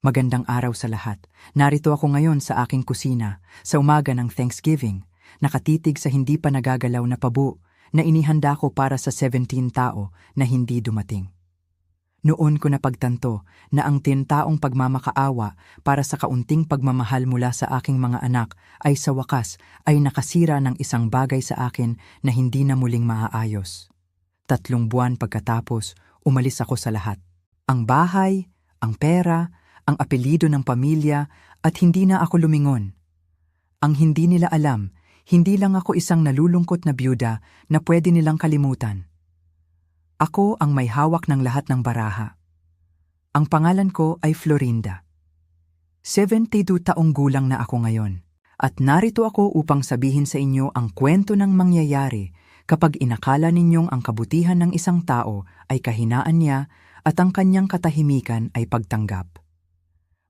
Magandang araw sa lahat. Narito ako ngayon sa aking kusina, sa umaga ng Thanksgiving, nakatitig sa hindi pa nagagalaw na pabo na inihanda ko para sa 17 tao na hindi dumating. Noon ko napagtanto na ang tintaong pagmamakaawa para sa kaunting pagmamahal mula sa aking mga anak ay sa wakas ay nakasira ng isang bagay sa akin na hindi na muling maaayos. 3 buwan pagkatapos, umalis ako sa lahat. Ang bahay, ang pera, ang apelyido ng pamilya at hindi na ako lumingon. Ang hindi nila alam, hindi lang ako isang nalulungkot na byuda na pwede nilang kalimutan. Ako ang may hawak ng lahat ng baraha. Ang pangalan ko ay Florinda. 72 taong gulang na ako ngayon. At narito ako upang sabihin sa inyo ang kwento ng mangyayari kapag inakala ninyong ang kabutihan ng isang tao ay kahinaan niya at ang kanyang katahimikan ay pagtanggap.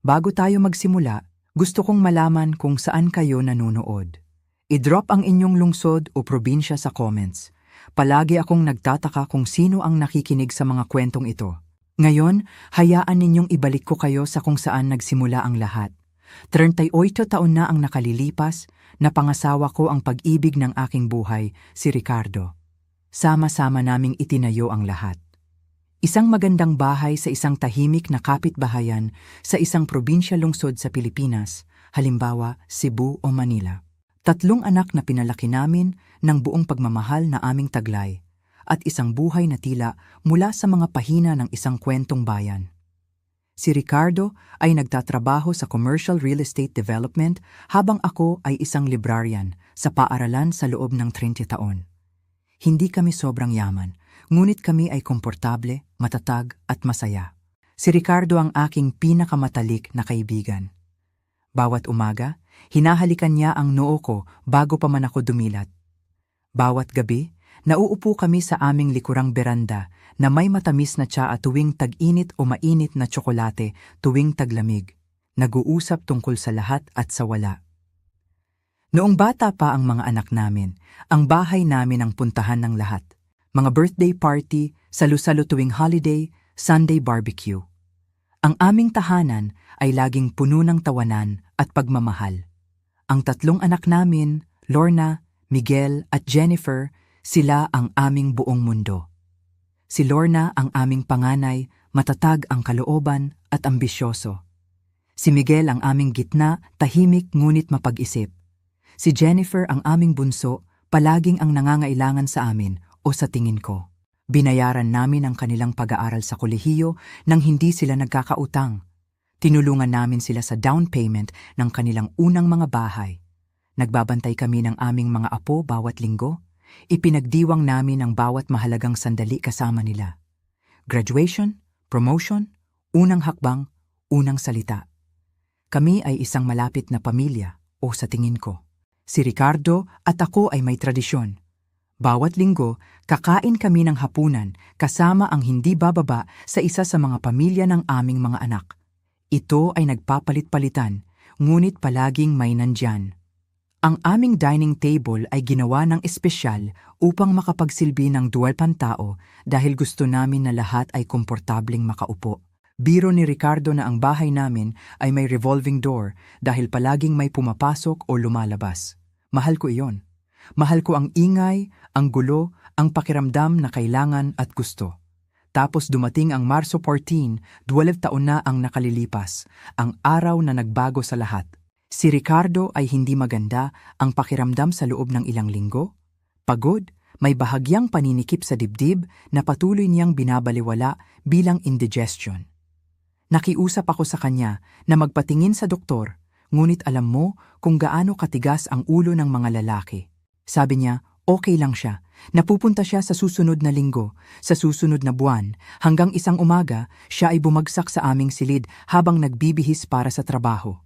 Bago tayo magsimula, gusto kong malaman kung saan kayo nanonood. I-drop ang inyong lungsod o probinsya sa comments. Palagi akong nagtataka kung sino ang nakikinig sa mga kwentong ito. Ngayon, hayaan ninyong ibalik ko kayo sa kung saan nagsimula ang lahat. 38 taon na ang nakalilipas, napangasawa ko ang pag-ibig ng aking buhay, si Ricardo. Sama-sama naming itinayo ang lahat. Isang magandang bahay sa isang tahimik na kapitbahayan sa isang probinsya lungsod sa Pilipinas, halimbawa Cebu o Manila. 3 anak na pinalaki namin ng buong pagmamahal na aming taglay at isang buhay na tila mula sa mga pahina ng isang kwentong bayan. Si Ricardo ay nagtatrabaho sa commercial real estate development habang ako ay isang librarian sa paaralan sa loob ng 30 taon. Hindi kami sobrang yaman, ngunit kami ay komportable, matatag at masaya. Si Ricardo ang aking pinakamatalik na kaibigan. Bawat umaga, hinahalikan niya ang noo ko bago pa man ako dumilat. Bawat gabi, nauupo kami sa aming likurang beranda na may matamis na tsaa tuwing tag-init o mainit na tsokolate tuwing taglamig. Nag-uusap tungkol sa lahat at sa wala. Noong bata pa ang mga anak namin, ang bahay namin ang puntahan ng lahat. Mga birthday party, salu-salo tuwing holiday, Sunday barbecue. Ang aming tahanan ay laging puno ng tawanan at pagmamahal. Ang 3 anak namin, Lorna, Miguel at Jennifer, sila ang aming buong mundo. Si Lorna ang aming panganay, matatag ang kalooban at ambisyoso. Si Miguel ang aming gitna, tahimik ngunit mapag-isip. Si Jennifer ang aming bunso, palaging ang nangangailangan sa amin o sa tingin ko. Binayaran namin ang kanilang pag-aaral sa kolehiyo nang hindi sila nagkakautang. Tinulungan namin sila sa down payment ng kanilang unang mga bahay. Nagbabantay kami ng aming mga apo bawat linggo. Ipinagdiwang namin ang bawat mahalagang sandali kasama nila. Graduation, promotion, unang hakbang, unang salita. Kami ay isang malapit na pamilya o sa tingin ko. Si Ricardo at ako ay may tradisyon. Bawat linggo, kakain kami ng hapunan kasama ang hindi bababa sa isa sa mga pamilya ng aming mga anak. Ito ay nagpapalit-palitan, ngunit palaging may nandyan. Ang aming dining table ay ginawa ng espesyal upang makapagsilbi ng dual pantao dahil gusto namin na lahat ay komportabling makaupo. Biro ni Ricardo na ang bahay namin ay may revolving door dahil palaging may pumapasok o lumalabas. Mahal ko iyon. Mahal ko ang ingay, ang gulo, ang pakiramdam na kailangan at gusto. Tapos dumating ang Marso 14, 12 taon na ang nakalilipas, ang araw na nagbago sa lahat. Si Ricardo ay hindi maganda ang pakiramdam sa loob ng ilang linggo. Pagod, may bahagyang paninikip sa dibdib na patuloy niyang binabaliwala bilang indigestion. Nakiusap ako sa kanya na magpatingin sa doktor, ngunit alam mo kung gaano katigas ang ulo ng mga lalaki. Sabi niya, okay lang siya. Napupunta siya sa susunod na linggo, sa susunod na buwan, hanggang isang umaga, siya ay bumagsak sa aming silid habang nagbibihis para sa trabaho.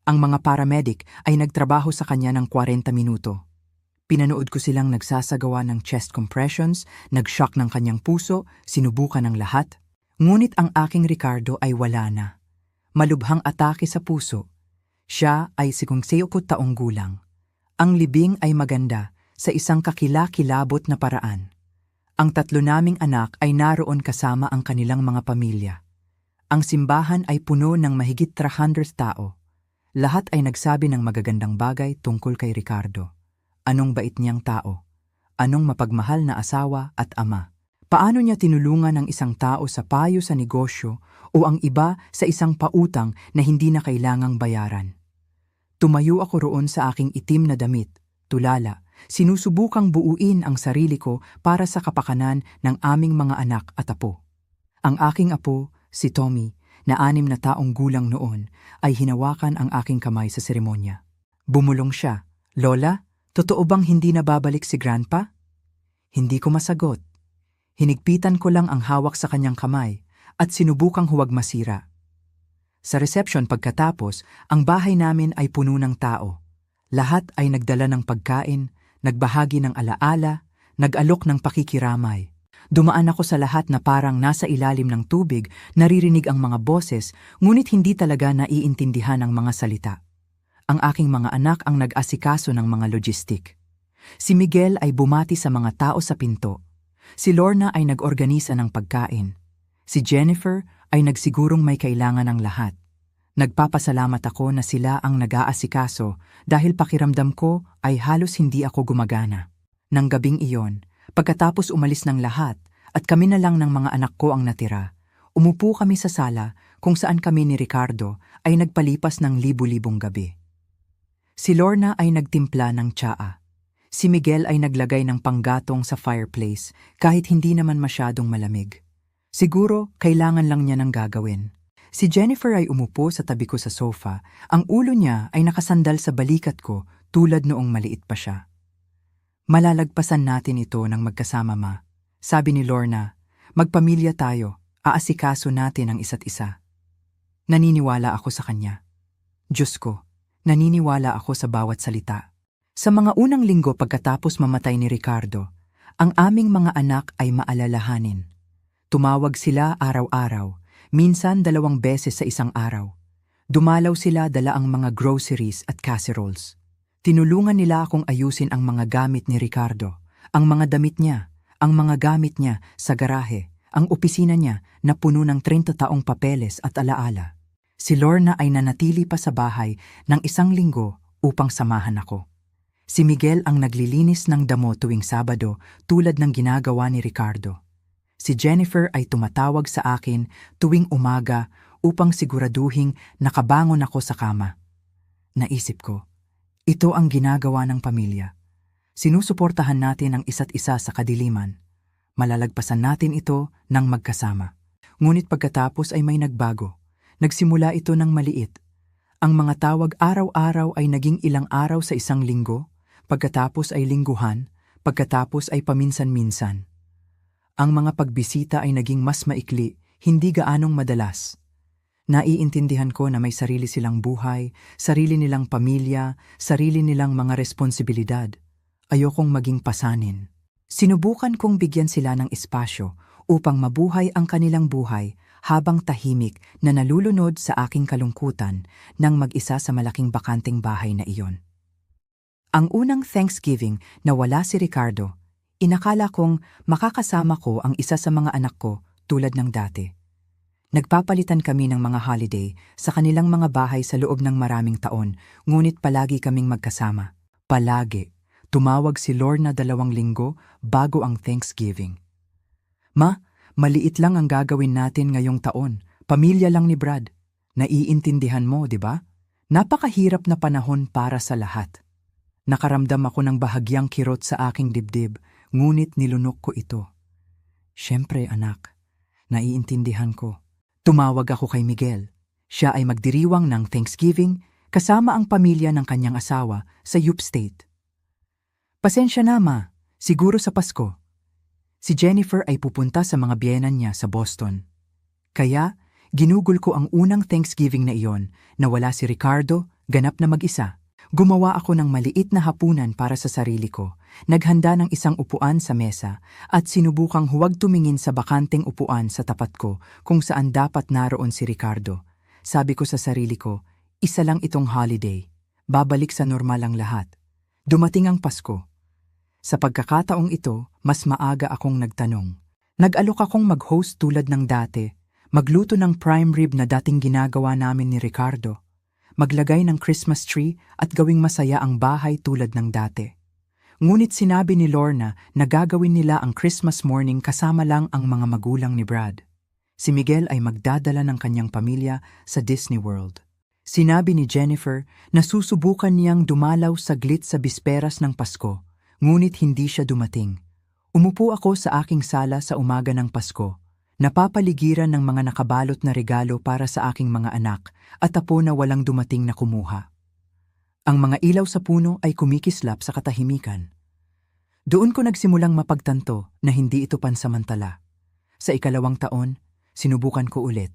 Ang mga paramedic ay nagtrabaho sa kanya ng 40 minuto. Pinanood ko silang nagsasagawa ng chest compressions, nag-shock ng kanyang puso, sinubukan ng lahat. Ngunit ang aking Ricardo ay wala na. Malubhang atake sa puso. Siya ay 56 taong gulang. Ang libing ay maganda sa isang kakilakilabot na paraan. Ang 3 naming anak ay naroon kasama ang kanilang mga pamilya. Ang simbahan ay puno ng mahigit 300 tao. Lahat ay nagsabi ng magagandang bagay tungkol kay Ricardo. Anong bait niyang tao? Anong mapagmahal na asawa at ama? Paano niya tinulungan ang isang tao sa payo sa negosyo o ang iba sa isang pautang na hindi na kailangang bayaran? Tumayo ako roon sa aking itim na damit, tulala, sinusubukang buuin ang sarili ko para sa kapakanan ng aming mga anak at apo. Ang aking apo, si Tommy, na 6 na taong gulang noon, ay hinawakan ang aking kamay sa seremonya. Bumulong siya, "Lola, totoo bang hindi na babalik si Grandpa?" Hindi ko masagot. Hinigpitan ko lang ang hawak sa kanyang kamay at sinubukang huwag masira. Sa reception pagkatapos, ang bahay namin ay puno ng tao. Lahat ay nagdala ng pagkain, nagbahagi ng alaala, nag-alok ng pakikiramay. Dumaan ako sa lahat na parang nasa ilalim ng tubig, naririnig ang mga boses, ngunit hindi talaga naiintindihan ang mga salita. Ang aking mga anak ang nag-asikaso ng mga logistik. Si Miguel ay bumati sa mga tao sa pinto. Si Lorna ay nag-organisa ng pagkain. Si Jennifer ay nagsigurong may kailangan ng lahat. Nagpapasalamat ako na sila ang nag-aasikaso dahil pakiramdam ko ay halos hindi ako gumagana. Nang gabing iyon, pagkatapos umalis ng lahat at kami na lang ng mga anak ko ang natira, umupo kami sa sala kung saan kami ni Ricardo ay nagpalipas ng libu-libong gabi. Si Lorna ay nagtimpla ng tsaa. Si Miguel ay naglagay ng panggatong sa fireplace kahit hindi naman masyadong malamig. Siguro kailangan lang niya ng gagawin. Si Jennifer ay umupo sa tabi ko sa sofa. Ang ulo niya ay nakasandal sa balikat ko tulad noong maliit pa siya. "Malalagpasan natin ito ng magkasama, Ma," sabi ni Lorna. "Magpamilya tayo, aasikaso natin ang isa't isa." Naniniwala ako sa kanya. Diyos ko, naniniwala ako sa bawat salita. Sa mga unang linggo pagkatapos mamatay ni Ricardo, ang aming mga anak ay maalalahanin. Tumawag sila araw-araw, minsan 2 beses sa isang araw. Dumalaw sila dala ang mga groceries at casseroles. Tinulungan nila akong ayusin ang mga gamit ni Ricardo, ang mga damit niya, ang mga gamit niya sa garahe, ang opisina niya na puno ng 30 taong papeles at alaala. Si Lorna ay nanatili pa sa bahay ng 1 linggo upang samahan ako. Si Miguel ang naglilinis ng damo tuwing Sabado tulad ng ginagawa ni Ricardo. Si Jennifer ay tumatawag sa akin tuwing umaga upang siguraduhing nakabangon ako sa kama. Naisip ko, ito ang ginagawa ng pamilya. Sinusuportahan natin ang isa't isa sa kadiliman. Malalagpasan natin ito ng magkasama. Ngunit pagkatapos ay may nagbago. Nagsimula ito ng maliit. Ang mga tawag araw-araw ay naging ilang araw sa 1 linggo, pagkatapos ay lingguhan, pagkatapos ay paminsan-minsan. Ang mga pagbisita ay naging mas maikli, hindi gaanong madalas. Naiintindihan ko na may sarili silang buhay, sarili nilang pamilya, sarili nilang mga responsibilidad. Ayokong maging pasanin. Sinubukan kong bigyan sila ng espasyo upang mabuhay ang kanilang buhay habang tahimik na nalulunod sa aking kalungkutan nang mag-isa sa malaking bakanteng bahay na iyon. Ang unang Thanksgiving na wala si Ricardo, inakala kong makakasama ko ang isa sa mga anak ko tulad ng dati. Nagpapalitan kami ng mga holiday sa kanilang mga bahay sa loob ng maraming taon, ngunit palagi kaming magkasama. Palagi. Tumawag si Lorna 2 linggo bago ang Thanksgiving. "Ma, maliit lang ang gagawin natin ngayong taon. Pamilya lang ni Brad. Naiintindihan mo, di ba? Napakahirap na panahon para sa lahat." Nakaramdam ako ng bahagyang kirot sa aking dibdib, ngunit nilunok ko ito. "Siyempre, anak. Naiintindihan ko." Tumawag ako kay Miguel. Siya ay magdiriwang ng Thanksgiving kasama ang pamilya ng kanyang asawa sa upstate. "Pasensya na, Ma. Siguro sa Pasko." Si Jennifer ay pupunta sa mga biyenan niya sa Boston. Kaya, ginugol ko ang unang Thanksgiving na iyon na wala si Ricardo, ganap na mag-isa. Gumawa ako ng maliit na hapunan para sa sarili ko, naghanda ng 1 upuan sa mesa at sinubukang huwag tumingin sa bakanteng upuan sa tapat ko kung saan dapat naroon si Ricardo. Sabi ko sa sarili ko, isa lang itong holiday, babalik sa normal ang lahat. Dumating ang Pasko. Sa pagkakataong ito, mas maaga akong nagtanong. Nag-alok akong mag-host tulad ng dati, Magluto ng prime rib na dating ginagawa namin ni Ricardo. Maglagay ng Christmas tree at gawing masaya ang bahay tulad ng dati. Ngunit sinabi ni Lorna na gagawin nila ang Christmas morning kasama lang ang mga magulang ni Brad. Si Miguel ay magdadala ng kanyang pamilya sa Disney World. Sinabi ni Jennifer na susubukan niyang dumalaw saglit sa bisperas ng Pasko, ngunit hindi siya dumating. Umupo ako sa aking sala sa umaga ng Pasko, napapaligiran ng mga nakabalot na regalo para sa aking mga anak at apo na walang dumating na kumuha. Ang mga ilaw sa puno ay kumikislap sa katahimikan. Doon ko nagsimulang mapagtanto na hindi ito pansamantala. Sa ikalawang taon, sinubukan ko ulit.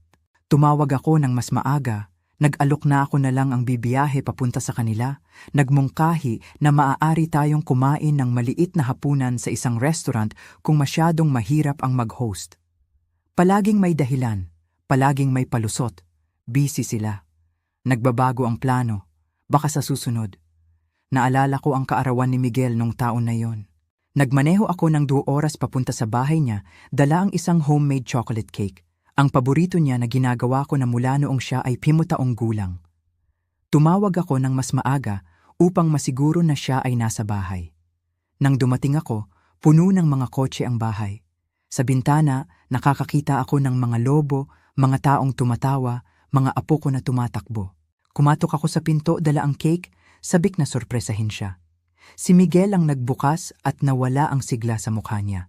Tumawag ako ng mas maaga, nag-alok na ako na lang ang bibiyahe papunta sa kanila, nagmungkahi na maaari tayong kumain ng maliit na hapunan sa isang restaurant kung masyadong mahirap ang mag-host. Palaging may dahilan, palaging may palusot, busy sila. Nagbabago ang plano. Baka sa susunod. Naalala ko ang kaarawan ni Miguel nung taon na yon. Nagmaneho ako ng 2 oras papunta sa bahay niya, dala ang isang homemade chocolate cake. Ang paborito niya na ginagawa ko na mula noong siya ay 5 taong gulang. Tumawag ako ng mas maaga upang masiguro na siya ay nasa bahay. Nang dumating ako, puno ng mga kotse ang bahay. Sa bintana, nakakakita ako ng mga lobo, mga taong tumatawa, mga apo ko na tumatakbo. Kumatok ako sa pinto, dala ang cake, sabik na sorpresahin siya. Si Miguel ang nagbukas at nawala ang sigla sa mukha niya.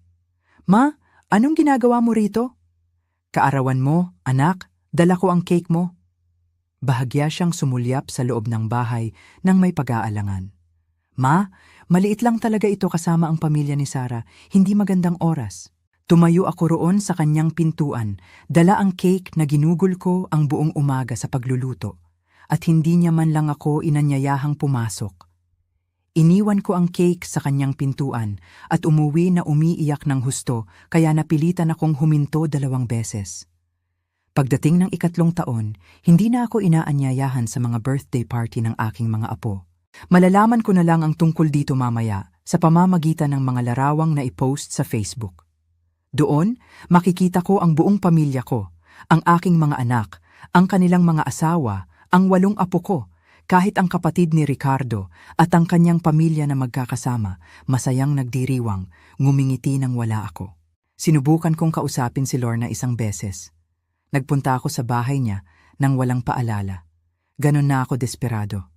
"Ma, anong ginagawa mo rito?" "Kaarawan mo, anak, dala ko ang cake mo." Bahagya siyang sumulyap sa loob ng bahay nang may pag-aalangan. "Ma, maliit lang talaga ito kasama ang pamilya ni Sarah, hindi magandang oras." Tumayo ako roon sa kanyang pintuan, dala ang cake na ginugol ko ang buong umaga sa pagluluto. At hindi niya man lang ako inanyayahang pumasok. Iniwan ko ang cake sa kanyang pintuan at umuwi na umiiyak ng husto kaya napilitan akong huminto 2 beses. Pagdating ng 3 taon, hindi na ako inaanyayahan sa mga birthday party ng aking mga apo. Malalaman ko na lang ang tungkol dito mamaya sa pamamagitan ng mga larawang na i-post sa Facebook. Doon, makikita ko ang buong pamilya ko, ang aking mga anak, ang kanilang mga asawa, ang 8 apo ko, kahit ang kapatid ni Ricardo at ang kanyang pamilya na magkakasama, masayang nagdiriwang, ngumingiti nang wala ako. Sinubukan kong kausapin si Lorna isang beses. Nagpunta ako sa bahay niya nang walang paalala. Ganon na ako desperado.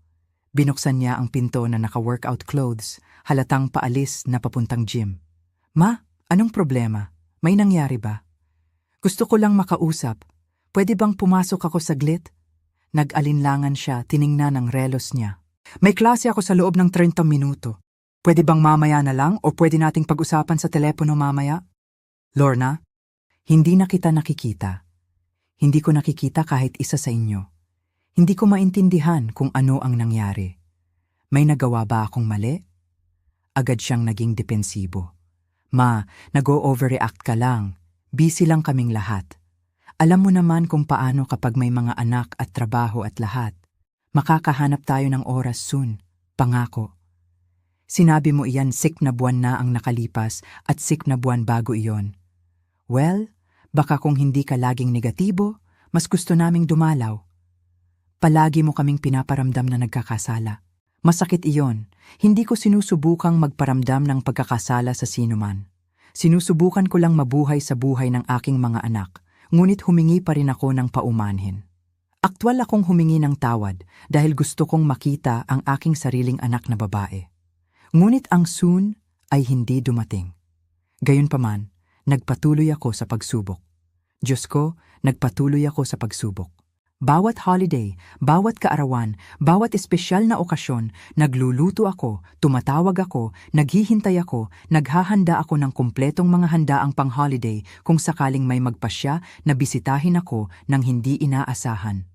Binuksan niya ang pinto na naka-workout clothes, halatang paalis na papuntang gym. "Ma, anong problema? May nangyari ba?" "Gusto ko lang makausap. Pwede bang pumasok ako saglit?" Nag-alinlangan siya, tiningnan ang relos niya. "May klase ako sa loob ng 30 minuto. Pwede bang mamaya na lang o pwede nating pag-usapan sa telepono mamaya?" "Lorna, hindi na kita nakikita. Hindi ko nakikita kahit isa sa inyo. Hindi ko maintindihan kung ano ang nangyari. May nagawa ba akong mali?" Agad siyang naging depensibo. "Ma, nag-o-overreact ka lang. Busy lang kaming lahat. Alam mo naman kung paano kapag may mga anak at trabaho at lahat. Makakahanap tayo ng oras soon, pangako." "Sinabi mo iyan 6 na buwan na ang nakalipas at 6 na buwan bago iyon." "Well, baka kung hindi ka laging negatibo, mas gusto naming dumalaw. Palagi mo kaming pinaparamdam na nagkakasala. Masakit iyon. Hindi ko sinusubukang magparamdam ng pagkakasala sa sinuman. Sinusubukan ko lang mabuhay sa buhay ng aking mga anak. Ngunit humingi pa rin ako ng paumanhin. Aktwal akong humingi ng tawad dahil gusto kong makita ang aking sariling anak na babae. Ngunit ang soon ay hindi dumating. Gayunpaman, nagpatuloy ako sa pagsubok. Diyos ko, nagpatuloy ako sa pagsubok. Bawat holiday, bawat kaarawan, bawat espesyal na okasyon, nagluluto ako, tumatawag ako, naghihintay ako, naghahanda ako ng kumpletong mga handaang pang-holiday kung sakaling may magpasya na bisitahin ako ng hindi inaasahan.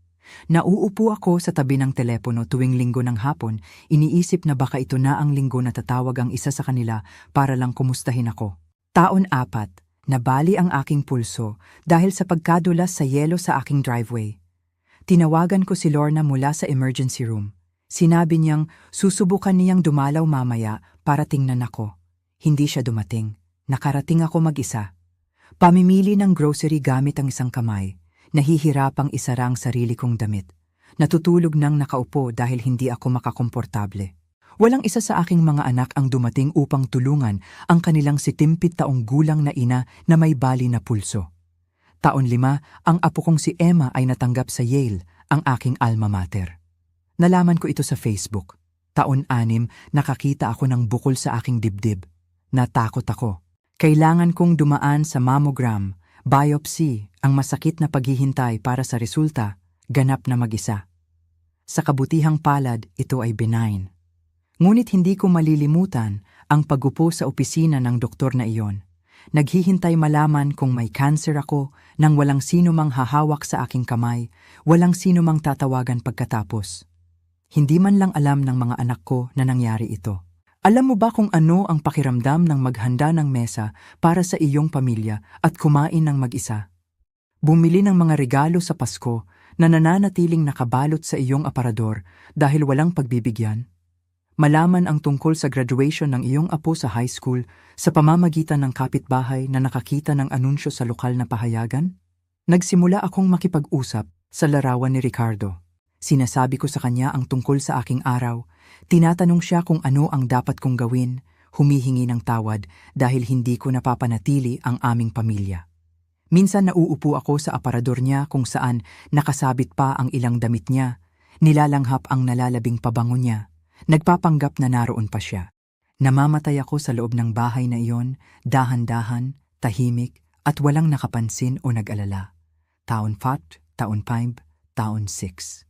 Nauupo ako sa tabi ng telepono tuwing linggo ng hapon, iniisip na baka ito na ang linggo na tatawag ang isa sa kanila para lang kumustahin ako. Taon 4, nabali ang aking pulso dahil sa pagkadulas sa yelo sa aking driveway. Tinawagan ko si Lorna mula sa emergency room. Sinabi niyang susubukan niyang dumalaw mamaya para tingnan ako. Hindi siya dumating. Nakarating ako mag-isa. Pamimili ng grocery gamit ang isang kamay. Nahihirapang isara ang sarili kong damit. Natutulog nang nakaupo dahil hindi ako makakomportable. Walang isa sa aking mga anak ang dumating upang tulungan ang kanilang 70 taong gulang na ina na may bali na pulso. Taon 5, ang apo kong si Emma ay natanggap sa Yale, ang aking alma mater. Nalaman ko ito sa Facebook. Taon 6, nakakita ako ng bukol sa aking dibdib. Natakot ako. Kailangan kong dumaan sa mammogram, biopsy, ang masakit na paghihintay para sa resulta, ganap na mag-isa. Sa kabutihang palad, ito ay benign. Ngunit hindi ko malilimutan ang pagupo sa opisina ng doktor na iyon. Naghihintay malaman kung may cancer ako nang walang sino mang hahawak sa aking kamay, walang sino mang tatawagan pagkatapos. Hindi man lang alam ng mga anak ko na nangyari ito. Alam mo ba kung ano ang pakiramdam ng maghanda ng mesa para sa iyong pamilya at kumain ng mag-isa? Bumili ng mga regalo sa Pasko na nananatiling nakabalot sa iyong aparador dahil walang pagbibigyan? Malaman ang tungkol sa graduation ng iyong apo sa high school sa pamamagitan ng kapitbahay na nakakita ng anunsyo sa lokal na pahayagan? Nagsimula akong makipag-usap sa larawan ni Ricardo. Sinasabi ko sa kanya ang tungkol sa aking araw. Tinatanong siya kung ano ang dapat kong gawin, humihingi ng tawad dahil hindi ko napapanatili ang aming pamilya. Minsan nauupo ako sa aparador niya kung saan nakasabit pa ang ilang damit niya, nilalanghap ang nalalabing pabango niya, nagpapanggap na naroon pa siya. Namamatay ako sa loob ng bahay na iyon, dahan-dahan, tahimik at walang nakapansin o nag-alala. Taon 4, taon 5, taon 6.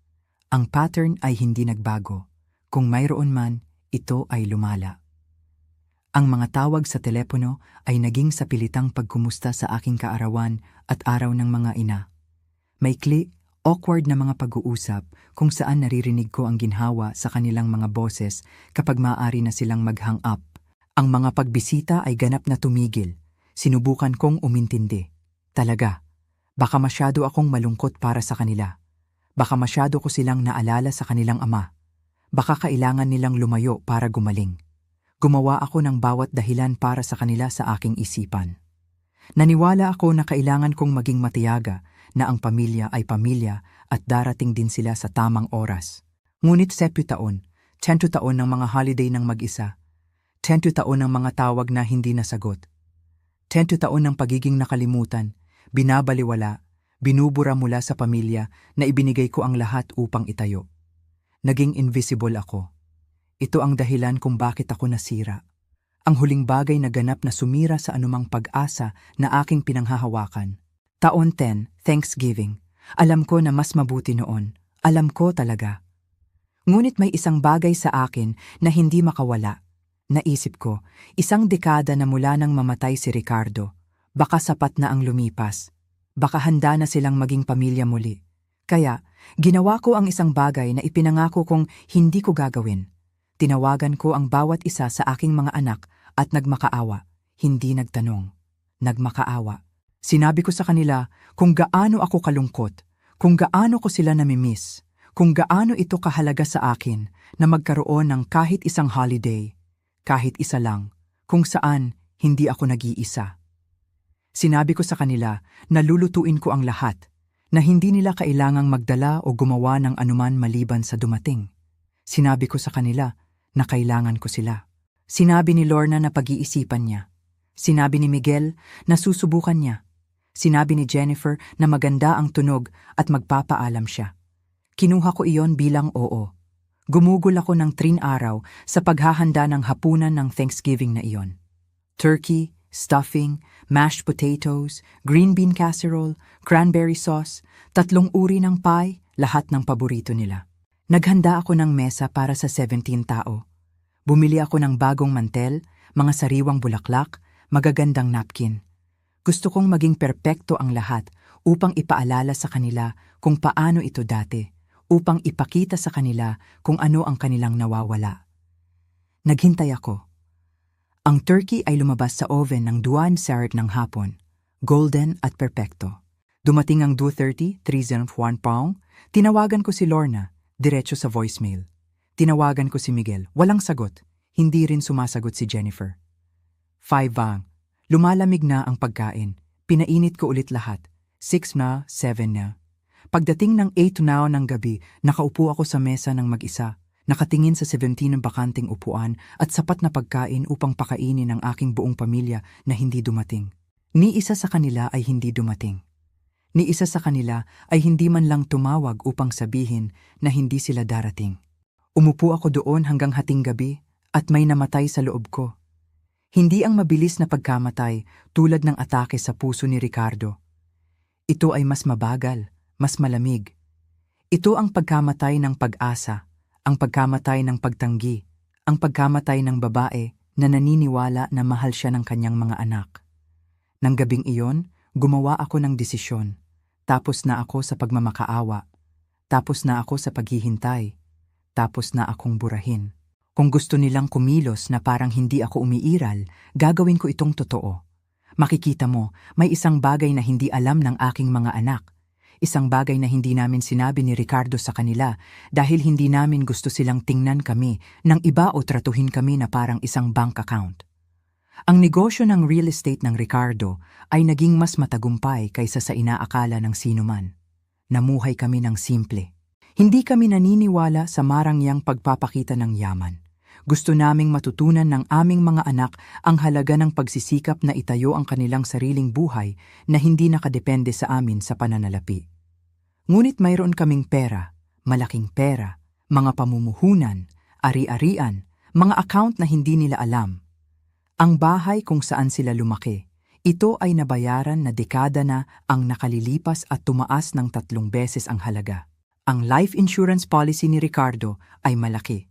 Ang pattern ay hindi nagbago. Kung mayroon man, ito ay lumala. Ang mga tawag sa telepono ay naging sapilitang pagkumusta sa aking kaarawan at araw ng mga ina. Maikli, awkward na mga pag-uusap kung saan naririnig ko ang ginhawa sa kanilang mga boses kapag maaari na silang mag-hang up. Ang mga pagbisita ay ganap na tumigil. Sinubukan kong umintindi. Talaga, baka masyado akong malungkot para sa kanila. Baka masyado ko silang naalala sa kanilang ama. Baka kailangan nilang lumayo para gumaling. Gumawa ako ng bawat dahilan para sa kanila sa aking isipan. Naniwala ako na kailangan kong maging matiyaga na ang pamilya ay pamilya at darating din sila sa tamang oras. Ngunit 10 taon ng mga holiday ng mag-isa. 10 taon ng mga tawag na hindi nasagot. 10 taon ng pagiging nakalimutan, binabaliwala, binubura mula sa pamilya na ibinigay ko ang lahat upang itayo. Naging invisible ako. Ito ang dahilan kung bakit ako nasira. Ang huling bagay na ganap na sumira sa anumang pag-asa na aking pinanghahawakan. Taon 10, Thanksgiving. Alam ko na mas mabuti noon. Alam ko talaga. Ngunit may isang bagay sa akin na hindi makawala. Naisip ko, isang dekada na mula nang mamatay si Ricardo. Baka sapat na ang lumipas. Baka handa na silang maging pamilya muli. Kaya, ginawa ko ang isang bagay na ipinangako kong hindi ko gagawin. Tinawagan ko ang bawat isa sa aking mga anak at nagmakaawa, hindi nagtanong. Nagmakaawa. Sinabi ko sa kanila kung gaano ako kalungkot, kung gaano ko sila namimiss, kung gaano ito kahalaga sa akin na magkaroon ng kahit isang holiday, kahit isa lang, kung saan hindi ako nag-iisa. Sinabi ko sa kanila na lulutuin ko ang lahat, na hindi nila kailangang magdala o gumawa ng anuman maliban sa dumating. Sinabi ko sa kanila na kailangan ko sila. Sinabi ni Lorna na pag-iisipan niya. Sinabi ni Miguel na susubukan niya. Sinabi ni Jennifer na maganda ang tunog at magpapaalam siya. Kinuha ko iyon bilang oo. Gumugol ako ng 3 araw sa paghahanda ng hapunan ng Thanksgiving na iyon. Turkey, stuffing, mashed potatoes, green bean casserole, cranberry sauce, 3 uri ng pie, lahat ng paborito nila. Naghanda ako ng mesa para sa 17 tao. Bumili ako ng bagong mantel, mga sariwang bulaklak, magagandang napkin. Gusto kong maging perpekto ang lahat upang ipaalala sa kanila kung paano ito dati, upang ipakita sa kanila kung ano ang kanilang nawawala. Naghintay ako. Ang turkey ay lumabas sa oven ng 2:00 ng hapon, golden at perpekto. Dumating ang 2:30, 3:01 pound, tinawagan ko si Lorna, diretso sa voicemail. Tinawagan ko si Miguel, walang sagot. Hindi rin sumasagot si Jennifer. 5 bang. Lumalamig na ang pagkain. Pinainit ko ulit lahat. 6 na, 7 na. Pagdating ng 8 ng gabi, nakaupo ako sa mesa ng mag-isa, nakatingin sa 17 ng bakanting upuan at sapat na pagkain upang pakainin ang aking buong pamilya na hindi dumating. Ni isa sa kanila ay hindi dumating. Ni isa sa kanila ay hindi man lang tumawag upang sabihin na hindi sila darating. Umupo ako doon hanggang hating gabi at may namatay sa loob ko. Hindi ang mabilis na pagkamatay tulad ng atake sa puso ni Ricardo. Ito ay mas mabagal, mas malamig. Ito ang pagkamatay ng pag-asa, ang pagkamatay ng pagtanggi, ang pagkamatay ng babae na naniniwala na mahal siya ng kanyang mga anak. Nang gabing iyon, gumawa ako ng desisyon. Tapos na ako sa pagmamakaawa. Tapos na ako sa paghihintay. Tapos na akong burahin. Kung gusto nilang kumilos na parang hindi ako umiiral, gagawin ko itong totoo. Makikita mo, may isang bagay na hindi alam ng aking mga anak. Isang bagay na hindi namin sinabi ni Ricardo sa kanila dahil hindi namin gusto silang tingnan kami ng iba o tratuhin kami na parang isang bank account. Ang negosyo ng real estate ng Ricardo ay naging mas matagumpay kaysa sa inaakala ng sinuman. Namuhay kami ng simple. Hindi kami naniniwala sa marangyang pagpapakita ng yaman. Gusto naming matutunan ng aming mga anak ang halaga ng pagsisikap na itayo ang kanilang sariling buhay na hindi nakadepende sa amin sa pananalapi. Ngunit mayroon kaming pera, malaking pera, mga pamumuhunan, ari-arian, mga account na hindi nila alam. Ang bahay kung saan sila lumaki, ito ay nabayaran na dekada na ang nakalilipas at tumaas ng 3 beses ang halaga. Ang life insurance policy ni Ricardo ay malaki.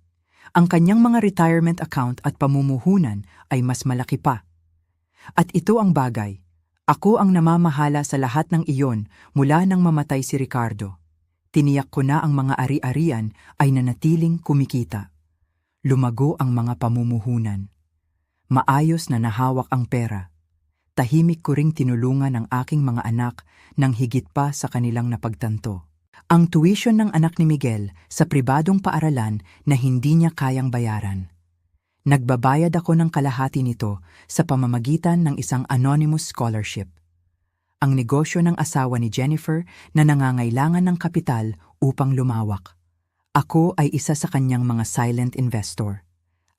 Ang kanyang mga retirement account at pamumuhunan ay mas malaki pa. At ito ang bagay, ako ang namamahala sa lahat ng iyon mula nang mamatay si Ricardo. Tiniyak ko na ang mga ari-arian ay nanatiling kumikita. Lumago ang mga pamumuhunan. Maayos na nahawak ang pera. Tahimik ko ring tinulungan ang aking mga anak nang higit pa sa kanilang napagtanto. Ang tuition ng anak ni Miguel sa pribadong paaralan na hindi niya kayang bayaran. Nagbabayad ako ng kalahati nito sa pamamagitan ng isang anonymous scholarship. Ang negosyo ng asawa ni Jennifer na nangangailangan ng kapital upang lumawak. Ako ay isa sa kanyang mga silent investor.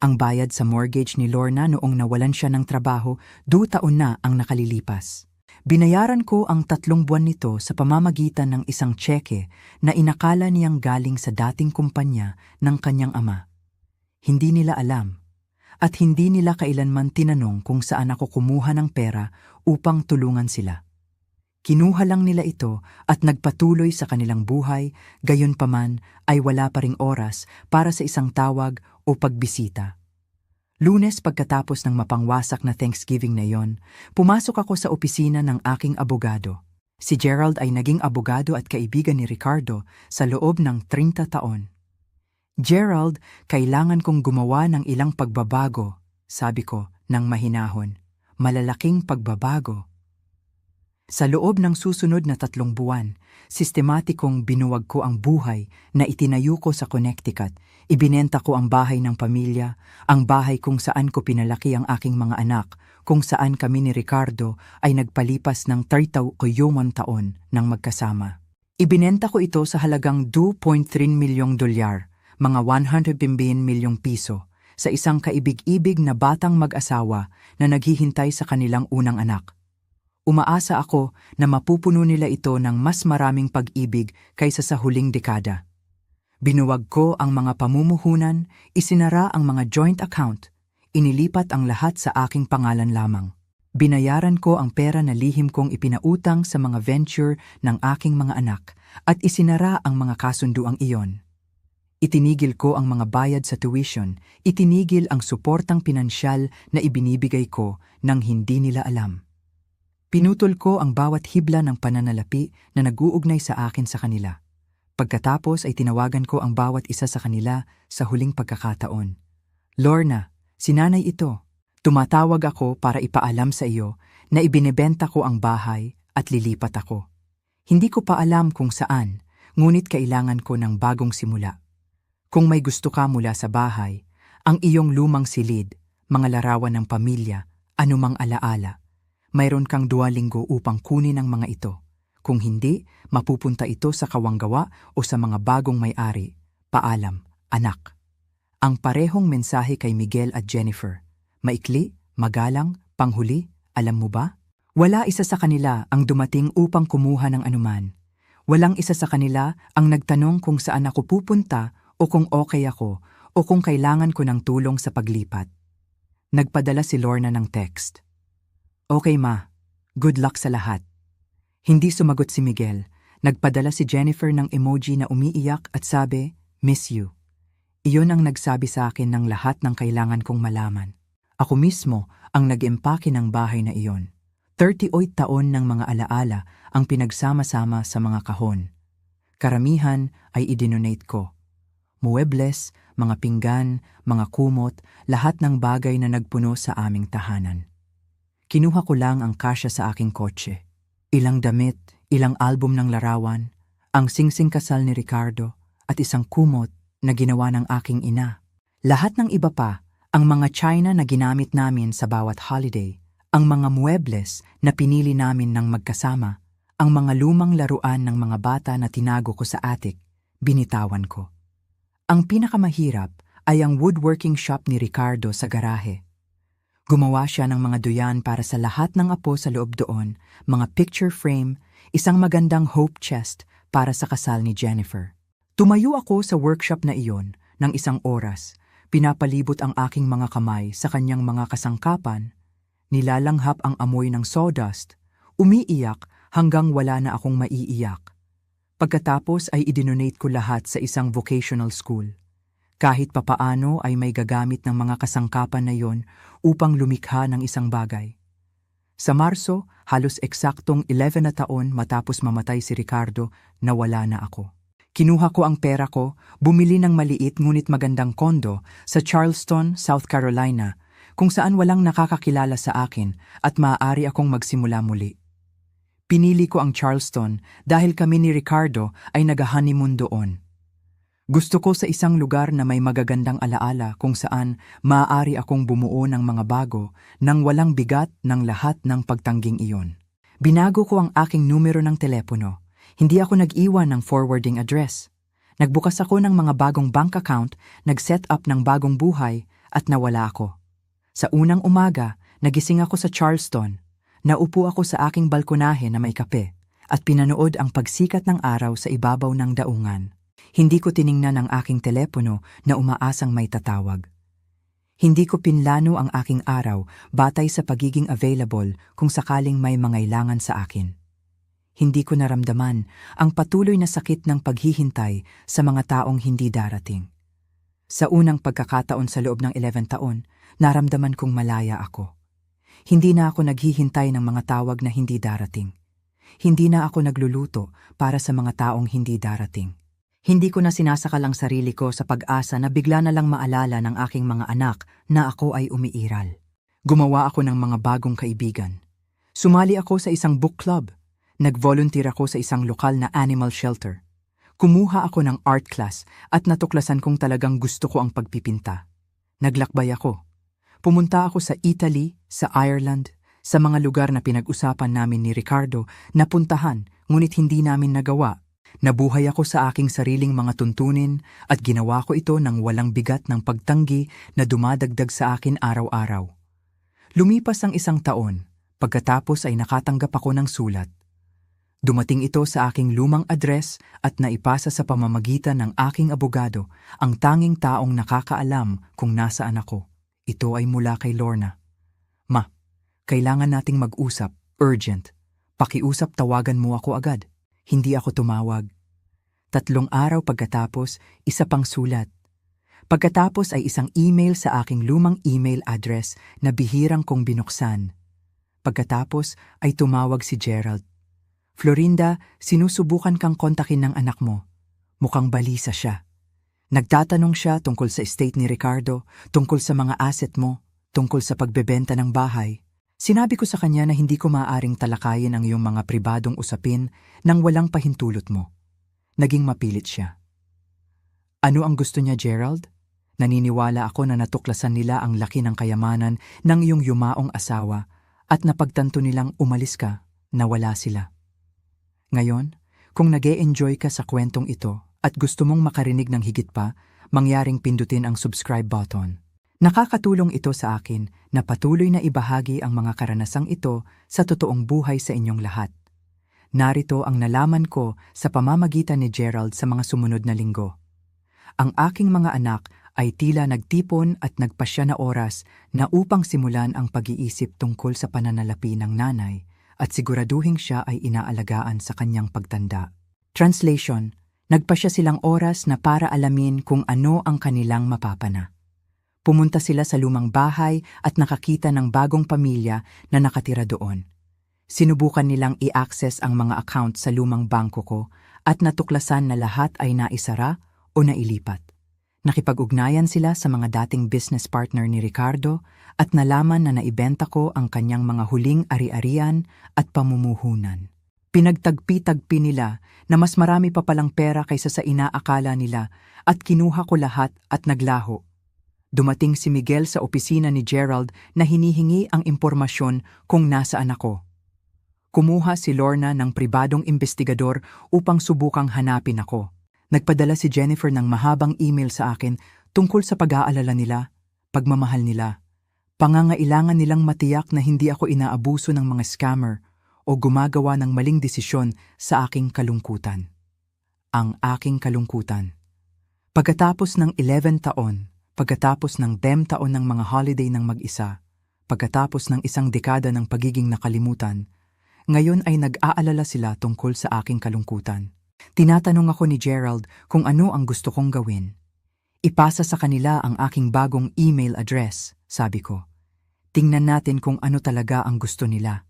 Ang bayad sa mortgage ni Lorna noong nawalan siya ng trabaho, 2 taon na ang nakalilipas. Binayaran ko ang 3 buwan nito sa pamamagitan ng isang tseke na inakala niyang galing sa dating kumpanya ng kanyang ama. Hindi nila alam at hindi nila kailanman tinanong kung saan ako kumuha ng pera upang tulungan sila. Kinuha lang nila ito at nagpatuloy sa kanilang buhay, gayunpaman ay wala pa ring oras para sa isang tawag o pagbisita. Lunes pagkatapos ng mapangwasak na Thanksgiving na yon, pumasok ako sa opisina ng aking abogado. Si Gerald ay naging abogado at kaibigan ni Ricardo sa loob ng 30 taon. Gerald, kailangan kong gumawa ng ilang pagbabago, sabi ko ng mahinahon. Malalaking pagbabago. Sa loob ng susunod na 3 buwan, sistematikong binuwag ko ang buhay na itinayo ko sa Connecticut. Ibinenta ko ang bahay ng pamilya, ang bahay kung saan ko pinalaki ang aking mga anak, kung saan kami ni Ricardo ay nagpalipas ng 31 taon nang magkasama. Ibinenta ko ito sa halagang $2.3 milyong, mga 115 milyong piso, sa isang kaibig-ibig na batang mag-asawa na naghihintay sa kanilang unang anak. Umaasa ako na mapupuno nila ito ng mas maraming pag-ibig kaysa sa huling dekada. Binuwag ko ang mga pamumuhunan, isinara ang mga joint account, inilipat ang lahat sa aking pangalan lamang. Binayaran ko ang pera na lihim kong ipinautang sa mga venture ng aking mga anak at isinara ang mga kasunduang iyon. Itinigil ko ang mga bayad sa tuition, itinigil ang suportang pinansyal na ibinibigay ko nang hindi nila alam. Pinutol ko ang bawat hibla ng pananalapi na nag-uugnay sa akin sa kanila. Pagkatapos ay tinawagan ko ang bawat isa sa kanila sa huling pagkakataon. Lorna, si nanay ito. Tumatawag ako para ipaalam sa iyo na ibinebenta ko ang bahay at lilipat ako. Hindi ko pa alam kung saan, ngunit kailangan ko ng bagong simula. Kung may gusto ka mula sa bahay, ang iyong lumang silid, mga larawan ng pamilya, anumang alaala, mayroon kang 2 linggo upang kunin ang mga ito. Kung hindi, mapupunta ito sa kawanggawa o sa mga bagong may-ari. Paalam, anak. Ang parehong mensahe kay Miguel at Jennifer. Maikli, magalang, panghuli, alam mo ba? Wala isa sa kanila ang dumating upang kumuha ng anuman. Walang isa sa kanila ang nagtanong kung saan ako pupunta o kung okay ako o kung kailangan ko ng tulong sa paglipat. Nagpadala si Lorna ng text. Okay ma, good luck sa lahat. Hindi sumagot si Miguel. Nagpadala si Jennifer ng emoji na umiiyak at sabi, miss you. Iyon ang nagsabi sa akin ng lahat ng kailangan kong malaman. Ako mismo ang nag-empake ng bahay na iyon. 38 taon ng mga alaala ang pinagsama-sama sa mga kahon. Karamihan ay idinonate ko. Muebles, mga pinggan, mga kumot, lahat ng bagay na nagpuno sa aming tahanan. Kinuha ko lang ang kasya sa aking kotse. Ilang damit, ilang album ng larawan, ang singsing kasal ni Ricardo, at isang kumot na ginawa ng aking ina. Lahat ng iba pa, ang mga china na ginamit namin sa bawat holiday, ang mga muebles na pinili namin ng magkasama, ang mga lumang laruan ng mga bata na tinago ko sa attic, binitawan ko. Ang pinakamahirap ay ang woodworking shop ni Ricardo sa garahe. Gumawa siya ng mga duyan para sa lahat ng apo sa loob doon, mga picture frame, isang magandang hope chest para sa kasal ni Jennifer. Tumayo ako sa workshop na iyon ng isang oras, pinapalibot ang aking mga kamay sa kanyang mga kasangkapan, nilalanghap ang amoy ng sawdust, umiiyak hanggang wala na akong maiiyak. Pagkatapos ay idinonate ko lahat sa isang vocational school. Kahit papaano ay may gagamit ng mga kasangkapan na yon upang lumikha ng isang bagay. Sa Marso, halos eksaktong 11 na taon matapos mamatay si Ricardo, nawala na ako. Kinuha ko ang pera ko, bumili ng maliit ngunit magandang kondo sa Charleston, South Carolina, kung saan walang nakakakilala sa akin at maaari akong magsimula muli. Pinili ko ang Charleston dahil kami ni Ricardo ay nag-honeymoon doon. Gusto ko sa isang lugar na may magagandang alaala kung saan maaari akong bumuo ng mga bago nang walang bigat ng lahat ng pagtangging iyon. Binago ko ang aking numero ng telepono. Hindi ako nag-iwan ng forwarding address. Nagbukas ako ng mga bagong bank account, nag-set up ng bagong buhay at nawala ako. Sa unang umaga, nagising ako sa Charleston. Naupo ako sa aking balkonahe na may kape at pinanood ang pagsikat ng araw sa ibabaw ng daungan. Hindi ko tiningnan ang aking telepono na umaasang may tatawag. Hindi ko pinlano ang aking araw batay sa pagiging available kung sakaling may mangailangan sa akin. Hindi ko naramdaman ang patuloy na sakit ng paghihintay sa mga taong hindi darating. Sa unang pagkakataon sa loob ng 11 taon, naramdaman kong malaya ako. Hindi na ako naghihintay ng mga tawag na hindi darating. Hindi na ako nagluluto para sa mga taong hindi darating. Hindi ko na sinasakal ang sarili ko sa pag-asa na bigla na lang maalala ng aking mga anak na ako ay umiiral. Gumawa ako ng mga bagong kaibigan. Sumali ako sa isang book club. Nag-volunteer ako sa isang lokal na animal shelter. Kumuha ako ng art class at natuklasan kong talagang gusto ko ang pagpipinta. Naglakbay ako. Pumunta ako sa Italy, sa Ireland, sa mga lugar na pinag-usapan namin ni Ricardo na puntahan ngunit hindi namin nagawa. Nabuhay ako sa aking sariling mga tuntunin at ginawa ko ito ng walang bigat ng pagtanggi na dumadagdag sa akin araw-araw. Lumipas ang 1 taon, pagkatapos ay nakatanggap ako ng sulat. Dumating ito sa aking lumang address at naipasa sa pamamagitan ng aking abogado, ang tanging taong nakakaalam kung nasaan ako. Ito ay mula kay Lorna. Ma, kailangan nating mag-usap, urgent. Pakiusap, tawagan mo ako agad. Hindi ako tumawag. 3 araw pagkatapos, isa pang sulat. Pagkatapos ay isang email sa aking lumang email address na bihirang kong binuksan. Pagkatapos ay tumawag si Gerald. Florinda, sinusubukan kang kontakin ng anak mo. Mukhang balisa siya. Nagtatanong siya tungkol sa estate ni Ricardo, tungkol sa mga asset mo, tungkol sa pagbebenta ng bahay. Sinabi ko sa kanya na hindi ko maaaring talakayin ang iyong mga pribadong usapin nang walang pahintulot mo. Naging mapilit siya. Ano ang gusto niya, Gerald? Naniniwala ako na natuklasan nila ang laki ng kayamanan ng iyong yumaong asawa at napagtanto nilang umalis ka, nawala sila. Ngayon, kung nag-e-enjoy ka sa kwentong ito at gusto mong makarinig ng higit pa, mangyaring pindutin ang subscribe button. Nakakatulong ito sa akin na patuloy na ibahagi ang mga karanasang ito sa totoong buhay sa inyong lahat. Narito ang nalaman ko sa pamamagitan ni Gerald sa mga sumunod na linggo. Ang aking mga anak ay tila nagtipon at nagpasya na oras na upang simulan ang pag-iisip tungkol sa pananalapi ng nanay at siguraduhin siya ay inaalagaan sa kanyang pagtanda. Translation: nagpasya silang oras na para alamin kung ano ang kanilang mapapana. Pumunta sila sa lumang bahay at nakakita ng bagong pamilya na nakatira doon. Sinubukan nilang i-access ang mga account sa lumang bangko ko at natuklasan na lahat ay naisara o nailipat. Nakipag-ugnayan sila sa mga dating business partner ni Ricardo at nalaman na naibenta ko ang kanyang mga huling ari-arian at pamumuhunan. Pinagtagpi-tagpi nila na mas marami pa palang pera kaysa sa inaakala nila at kinuha ko lahat at naglaho. Dumating si Miguel sa opisina ni Gerald na hinihingi ang impormasyon kung nasaan ako. Kumuha si Lorna ng pribadong investigador upang subukang hanapin ako. Nagpadala si Jennifer ng mahabang email sa akin tungkol sa pag-aalala nila, pagmamahal nila, pangangailangan nilang matiyak na hindi ako inaabuso ng mga scammer o gumagawa ng maling desisyon sa aking kalungkutan. Ang aking kalungkutan. Pagkatapos ng 11 taon, pagkatapos ng 10 taon ng mga holiday ng mag-isa, pagkatapos ng isang dekada ng pagiging nakalimutan, ngayon ay nag-aalala sila tungkol sa aking kalungkutan. Tinatanong ako ni Gerald kung ano ang gusto kong gawin. Ipasa sa kanila ang aking bagong email address, sabi ko. Tingnan natin kung ano talaga ang gusto nila.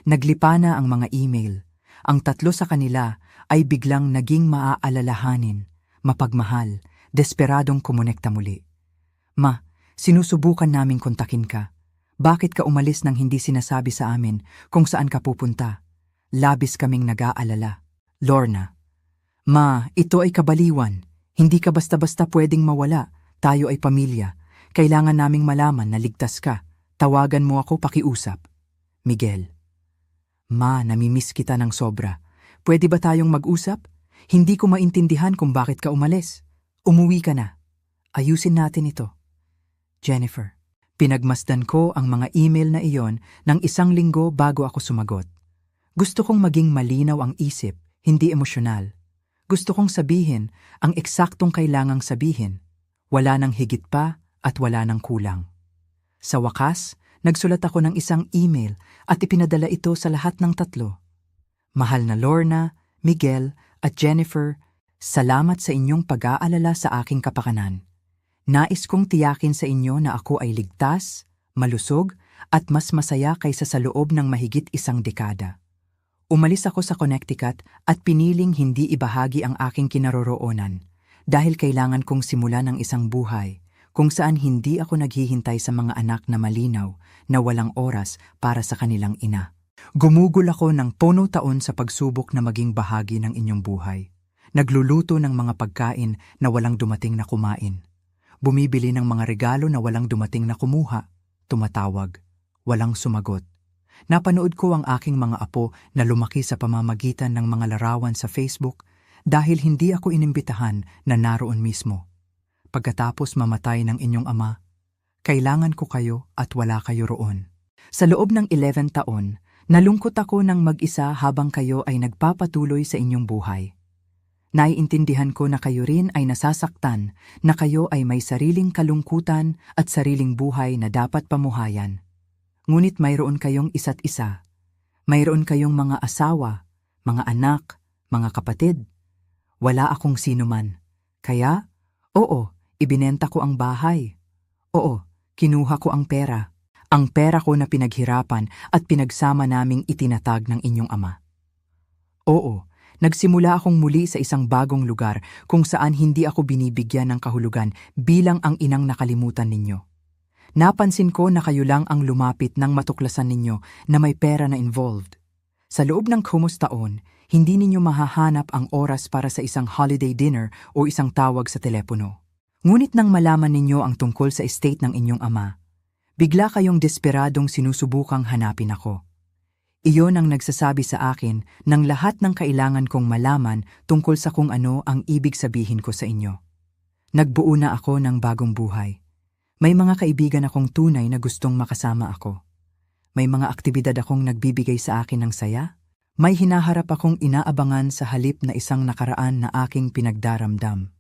Naglipa na ang mga email. Ang 3 sa kanila ay biglang naging maaalalahanin, mapagmahal, desperadong kumonekta muli. Ma, sinusubukan naming kontakin ka. Bakit ka umalis nang hindi sinasabi sa amin kung saan ka pupunta? Labis kaming nag-aalala. Lorna: Ma, ito ay kabaliwan. Hindi ka basta-basta pwedeng mawala. Tayo ay pamilya. Kailangan naming malaman na ligtas ka. Tawagan mo ako pakiusap. Miguel: Ma, namimiss kita ng sobra. Pwede ba tayong mag-usap? Hindi ko maintindihan kung bakit ka umalis. Umuwi ka na. Ayusin natin ito. Jennifer: Pinagmasdan ko ang mga email na iyon ng 1 linggo bago ako sumagot. Gusto kong maging malinaw ang isip, hindi emosyonal. Gusto kong sabihin ang eksaktong kailangang sabihin. Wala nang higit pa at wala nang kulang. Sa wakas, nagsulat ako ng 1 email at ipinadala ito sa lahat ng 3. Mahal na Lorna, Miguel at Jennifer, salamat sa inyong pag-aalala sa aking kapakanan. Nais kong tiyakin sa inyo na ako ay ligtas, malusog at mas masaya kaysa sa loob ng mahigit 1 dekada. Umalis ako sa Connecticut at piniling hindi ibahagi ang aking kinaroroonan dahil kailangan kong simulan ng isang buhay kung saan hindi ako naghihintay sa mga anak na malinaw na walang oras para sa kanilang ina. Gumugol ako ng puno taon sa pagsubok na maging bahagi ng inyong buhay. Nagluluto ng mga pagkain na walang dumating na kumain. Bumibili ng mga regalo na walang dumating na kumuha, tumatawag, walang sumagot. Napanood ko ang aking mga apo na lumaki sa pamamagitan ng mga larawan sa Facebook dahil hindi ako inimbitahan na naroon mismo. Pagkatapos mamatay ng inyong ama, kailangan ko kayo at wala kayo roon. Sa loob ng 11 taon, nalungkot ako ng mag-isa habang kayo ay nagpapatuloy sa inyong buhay. Naiintindihan ko na kayo rin ay nasasaktan, na kayo ay may sariling kalungkutan at sariling buhay na dapat pamuhayan. Ngunit mayroon kayong isa't isa. Mayroon kayong mga asawa, mga anak, mga kapatid. Wala akong sino man. Kaya, oo, ibinenta ko ang bahay. Oo, kinuha ko ang pera. Ang pera ko na pinaghirapan at pinagsama naming itinatag ng inyong ama. Oo, nagsimula akong muli sa isang bagong lugar kung saan hindi ako binibigyan ng kahulugan bilang ang inang nakalimutan ninyo. Napansin ko na kayo lang ang lumapit nang matuklasan ninyo na may pera na involved. Sa loob ng kumos taon, hindi ninyo mahahanap ang oras para sa isang holiday dinner o isang tawag sa telepono. Ngunit nang malaman ninyo ang tungkol sa estate ng inyong ama, bigla kayong desperadong sinusubukang hanapin ako. Iyon ang nagsasabi sa akin ng lahat ng kailangan kong malaman tungkol sa kung ano ang ibig sabihin ko sa inyo. Nagbuo na ako ng bagong buhay. May mga kaibigan akong tunay na gustong makasama ako. May mga aktibidad akong nagbibigay sa akin ng saya. May hinaharap akong inaabangan sa halip na isang nakaraan na aking pinagdaramdam.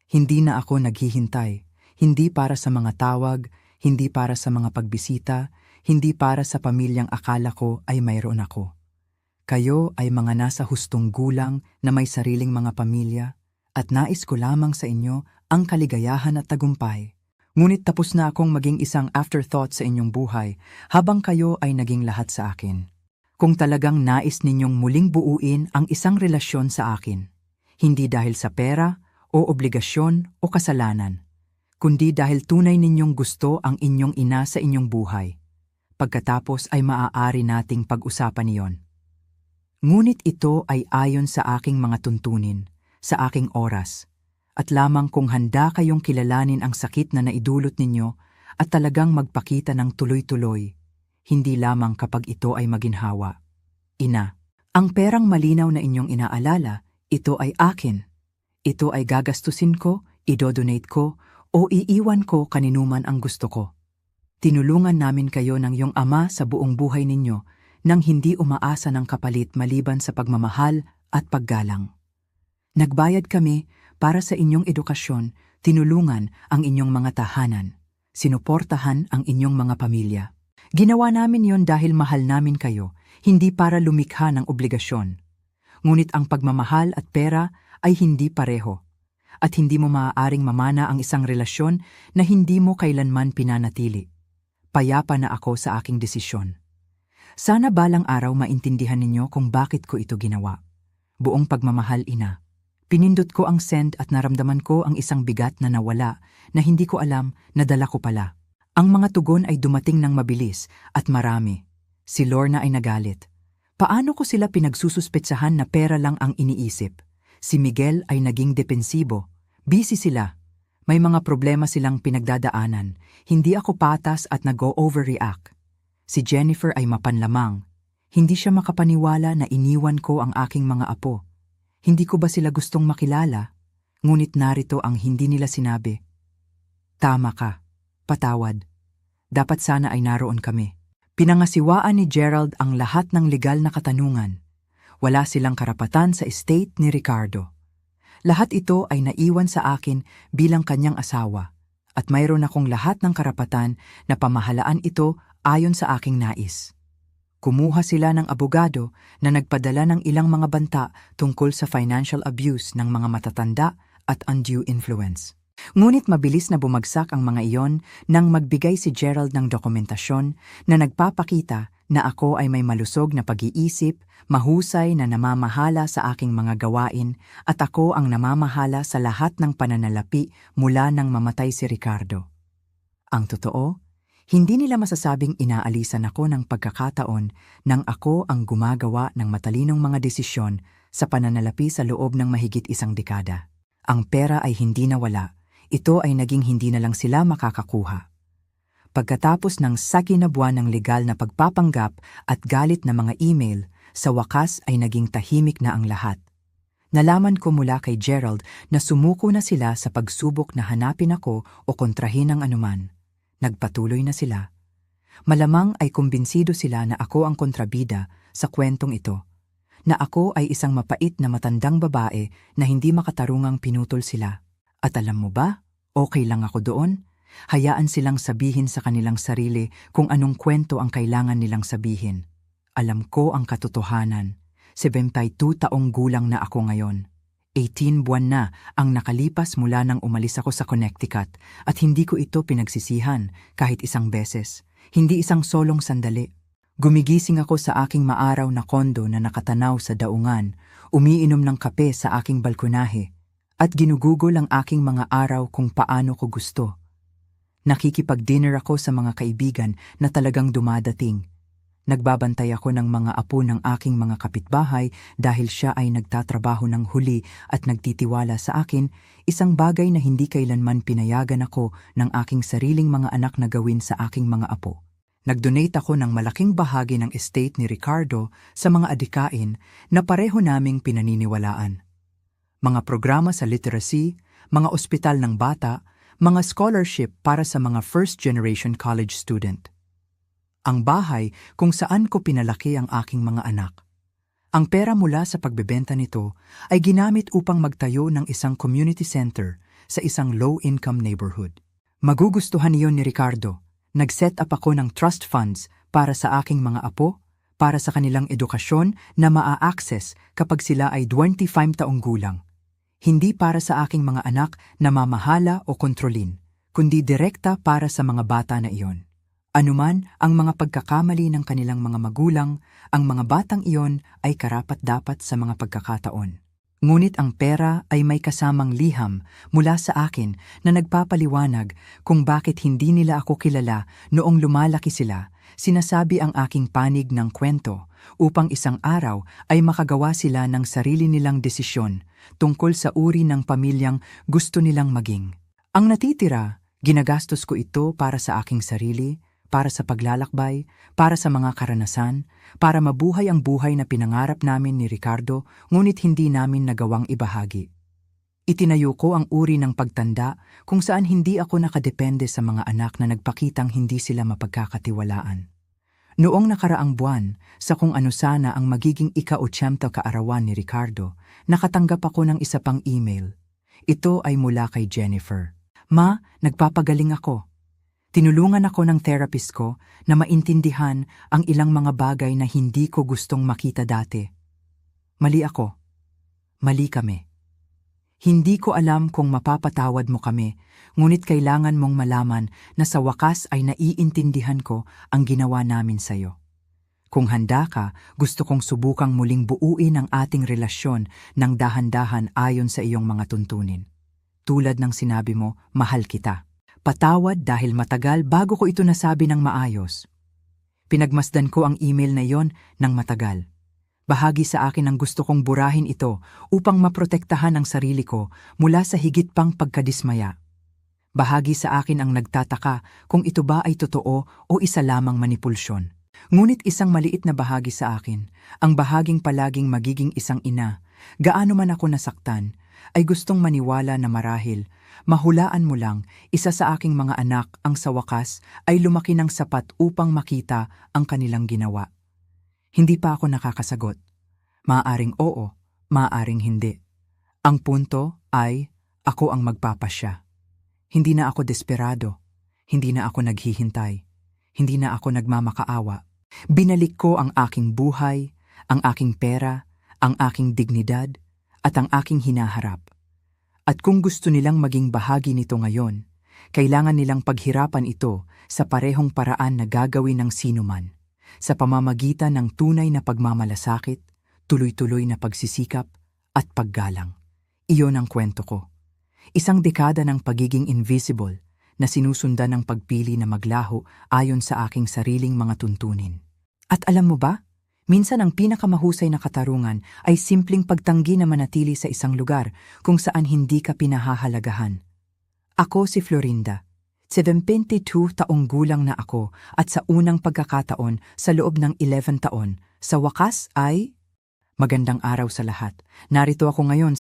Hindi na ako naghihintay, hindi para sa mga tawag, hindi para sa mga pagbisita, hindi para sa pamilyang akala ko ay mayroon ako. Kayo ay mga nasa hustong gulang na may sariling mga pamilya at nais ko lamang sa inyo ang kaligayahan at tagumpay. Ngunit tapos na akong maging isang afterthought sa inyong buhay habang kayo ay naging lahat sa akin. Kung talagang nais ninyong muling buuin ang isang relasyon sa akin, hindi dahil sa pera o obligasyon o kasalanan, kundi dahil tunay ninyong gusto ang inyong ina sa inyong buhay. Pagkatapos ay maaari nating pag-usapan iyon. Ngunit ito ay ayon sa aking mga tuntunin, sa aking oras, at lamang kung handa kayong kilalanin ang sakit na naidulot ninyo at talagang magpakita ng tuloy-tuloy, hindi lamang kapag ito ay maginhawa. Ina, ang perang malinaw na inyong inaalala, ito ay akin. Ito ay gagastusin ko, idodonate ko, o iiwan ko kaninuman ang gusto ko. Tinulungan namin kayo ng iyong ama sa buong buhay ninyo nang hindi umaasa ng kapalit maliban sa pagmamahal at paggalang. Nagbayad kami para sa inyong edukasyon, tinulungan ang inyong mga tahanan, sinuportahan ang inyong mga pamilya. Ginawa namin yon dahil mahal namin kayo, hindi para lumikha ng obligasyon. Ngunit ang pagmamahal at pera ay hindi pareho. At hindi mo maaaring mamana ang isang relasyon na hindi mo kailanman pinanatili. Payapa na ako sa aking desisyon. Sana balang araw maintindihan ninyo kung bakit ko ito ginawa. Buong pagmamahal, ina. Pinindot ko ang send at naramdaman ko ang isang bigat na nawala na hindi ko alam na dala ko pala. Ang mga tugon ay dumating ng mabilis at marami. Si Lorna ay nagalit. Paano ko sila pinagsususpetsahan na pera lang ang iniisip? Si Miguel ay naging depensibo. Busy sila. May mga problema silang pinagdadaanan. Hindi ako patas at nag-overreact. Si Jennifer ay mapanlamang. Hindi siya makapaniwala na iniwan ko ang aking mga apo. Hindi ko ba sila gustong makilala? Ngunit narito ang hindi nila sinabi. Tama ka. Patawad. Dapat sana ay naroon kami. Pinangasiwaan ni Gerald ang lahat ng legal na katanungan. Wala silang karapatan sa estate ni Ricardo. Lahat ito ay naiwan sa akin bilang kanyang asawa at mayroon akong lahat ng karapatan na pamahalaan ito ayon sa aking nais. Kumuha sila ng abogado na nagpadala ng ilang mga banta tungkol sa financial abuse ng mga matatanda at undue influence. Ngunit mabilis na bumagsak ang mga iyon nang magbigay si Gerald ng dokumentasyon na nagpapakita na ako ay may malusog na pag-iisip, mahusay na namamahala sa aking mga gawain at ako ang namamahala sa lahat ng pananalapi mula nang mamatay si Ricardo. Ang totoo, hindi nila masasabing inaalisan ako ng pagkakataon nang ako ang gumagawa ng matalinong mga desisyon sa pananalapi sa loob ng mahigit isang dekada. Ang pera ay hindi nawala, ito ay naging hindi na lang sila makakakuha. Pagkatapos ng sagi na buwan ng legal na pagpapanggap at galit na mga email, sa wakas ay naging tahimik na ang lahat. Nalaman ko mula kay Gerald na sumuko na sila sa pagsubok na hanapin ako o kontrahin ang anuman. Nagpatuloy na sila. Malamang ay kumbinsido sila na ako ang kontrabida sa kwentong ito, na ako ay isang mapait na matandang babae na hindi makatarungang pinutol sila. At alam mo ba, okay lang ako doon. Hayaan silang sabihin sa kanilang sarili kung anong kwento ang kailangan nilang sabihin. Alam ko ang katotohanan. 72 taong gulang na ako ngayon. 18 buwan na ang nakalipas mula nang umalis ako sa Connecticut at hindi ko ito pinagsisihan kahit isang beses. Hindi isang solong sandali. Gumigising ako sa aking maaraw na kondo na nakatanaw sa daungan, umiinom ng kape sa aking balkonahe, at ginugugol ang aking mga araw kung paano ko gusto. Nakikipag-dinner ako sa mga kaibigan na talagang dumadating. Nagbabantay ako ng mga apo ng aking mga kapitbahay dahil siya ay nagtatrabaho ng huli at nagtitiwala sa akin, isang bagay na hindi kailanman pinayagan ako ng aking sariling mga anak na gawin sa aking mga apo. Nag-donate ako ng malaking bahagi ng estate ni Ricardo sa mga adikain na pareho naming pinaniniwalaan. Mga programa sa literacy, mga ospital ng bata, mga scholarship para sa mga first-generation college student. Ang bahay kung saan ko pinalaki ang aking mga anak. Ang pera mula sa pagbebenta nito ay ginamit upang magtayo ng isang community center sa isang low-income neighborhood. Magugustuhan niyon ni Ricardo. Nag-set up ako ng trust funds para sa aking mga apo, para sa kanilang edukasyon na maa-access kapag sila ay 25 taong gulang. Hindi para sa aking mga anak na mamahala o kontrolin, kundi direkta para sa mga bata na iyon. Anuman ang mga pagkakamali ng kanilang mga magulang, ang mga batang iyon ay karapat-dapat sa mga pagkakataon. Ngunit ang pera ay may kasamang liham mula sa akin na nagpapaliwanag kung bakit hindi nila ako kilala noong lumalaki sila. Sinasabi ang aking panig ng kwento upang isang araw ay makagawa sila ng sarili nilang desisyon tungkol sa uri ng pamilyang gusto nilang maging. Ang natitira, ginagastos ko ito para sa aking sarili, para sa paglalakbay, para sa mga karanasan, para mabuhay ang buhay na pinangarap namin ni Ricardo ngunit hindi namin nagawang ibahagi. Itinayo ko ang uri ng pagtanda kung saan hindi ako nakadepende sa mga anak na nagpakitang hindi sila mapagkakatiwalaan. Noong nakaraang buwan, sa kung ano sana ang magiging ika-80 kaarawan ni Ricardo, nakatanggap ako ng isa pang email. Ito ay mula kay Jennifer. Ma, nagpapagaling ako. Tinulungan ako ng therapist ko na maintindihan ang ilang mga bagay na hindi ko gustong makita dati. Mali ako. Mali kami. Hindi ko alam kung mapapatawad mo kami, ngunit kailangan mong malaman na sa wakas ay naiintindihan ko ang ginawa namin sa'yo. Kung handa ka, gusto kong subukang muling buuin ang ating relasyon ng dahan-dahan ayon sa iyong mga tuntunin. Tulad ng sinabi mo, mahal kita. Patawad dahil matagal bago ko ito nasabi ng maayos. Pinagmasdan ko ang email na iyon ng matagal. Bahagi sa akin ang gusto kong burahin ito upang maprotektahan ang sarili ko mula sa higit pang pagkadismaya. Bahagi sa akin ang nagtataka kung ito ba ay totoo o isa lamang manipulsyon. Ngunit isang maliit na bahagi sa akin, ang bahaging palaging magiging isang ina, gaano man ako nasaktan, ay gustong maniwala na marahil, mahulaan mo lang, isa sa aking mga anak ang sa wakas ay lumaki ng sapat upang makita ang kanilang ginawa. Hindi pa ako nakakasagot. Maaaring oo, maaaring hindi. Ang punto ay, ako ang magpapasya. Hindi na ako desperado. Hindi na ako naghihintay. Hindi na ako nagmamakaawa. Binalik ko ang aking buhay, ang aking pera, ang aking dignidad, at ang aking hinaharap. At kung gusto nilang maging bahagi nito ngayon, kailangan nilang paghirapan ito sa parehong paraan na gagawin ng sinuman, sa pamamagitan ng tunay na pagmamalasakit, tuloy-tuloy na pagsisikap, at paggalang. Iyon ang kwento ko. Isang dekada ng pagiging invisible na sinusundan ng pagpili na maglaho ayon sa aking sariling mga tuntunin. At alam mo ba? Minsan ang pinakamahusay na katarungan ay simpleng pagtanggi na manatili sa isang lugar kung saan hindi ka pinahahalagahan. Ako si Florinda. 72 taong gulang na ako at sa unang pagkakataon sa loob ng 11 taon, sa wakas ay magandang araw sa lahat. Narito ako ngayon